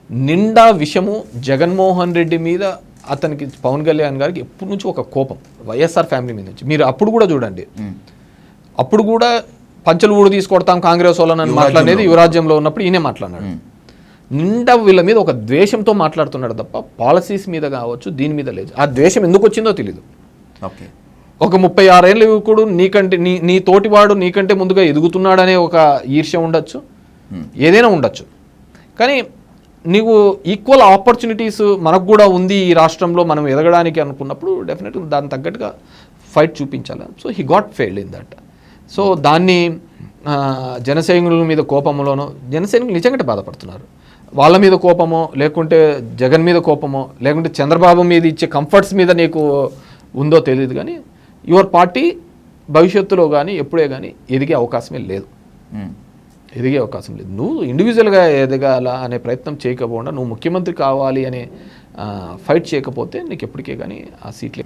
నిండా విషము జగన్మోహన్ రెడ్డి మీద అతనికి పవన్ కళ్యాణ్ గారికి ఎప్పటి నుంచి ఒక కోపం వైఎస్ఆర్ ఫ్యామిలీ మీద నుంచి. మీరు అప్పుడు కూడా చూడండి, అప్పుడు కూడా పంచలు ఊడు తీసుకొడతాం కాంగ్రెస్ వాళ్ళని మాట్లాడేది యువరాజ్యంలో ఉన్నప్పుడు ఈయనే మాట్లాడినాడు. నిండా వీళ్ళ మీద ఒక ద్వేషంతో మాట్లాడుతున్నాడు తప్ప పాలసీస్ మీద కావచ్చు దీని మీద లేదు. ఆ ద్వేషం ఎందుకు వచ్చిందో తెలీదు. ఓకే, ఒక 36 ఏళ్ళ యువకుడు నీకంటే నీ తోటివాడు నీకంటే ముందుగా ఎదుగుతున్నాడనే ఒక ఈర్ష్య ఉండొచ్చు, ఏదైనా ఉండొచ్చు. కానీ నీకు ఈక్వల్ ఆపర్చునిటీస్ మనకు కూడా ఉంది ఈ రాష్ట్రంలో మనం ఎదగడానికి అనుకున్నప్పుడు డెఫినెట్గా దానికి తగ్గట్టుగా ఫైట్ చూపించాలి. So he got failed in that. So దాన్ని జనసైనికుల మీద కోపంలోనో, జనసైనికులు నిజంగా బాధపడుతున్నారు, వాళ్ళ మీద కోపమో లేకుంటే జగన్ మీద కోపమో లేకుంటే చంద్రబాబు మీద ఇచ్చే కంఫర్ట్స్ మీద నీకు ఉందో తెలియదు. కానీ యువర్ పార్టీ భవిష్యత్తులో కానీ ఎప్పుడే కానీ ఎదిగే అవకాశమే లేదు, ఎదిగే అవకాశం లేదు. నువ్వు ఇండివిజువల్గా ఎదగాల అనే ప్రయత్నం చేయకపోకుండా నువ్వు ముఖ్యమంత్రి కావాలి అనే ఫైట్ చేయకపోతే నీకు ఎప్పటికే కానీ ఆ సీట్లే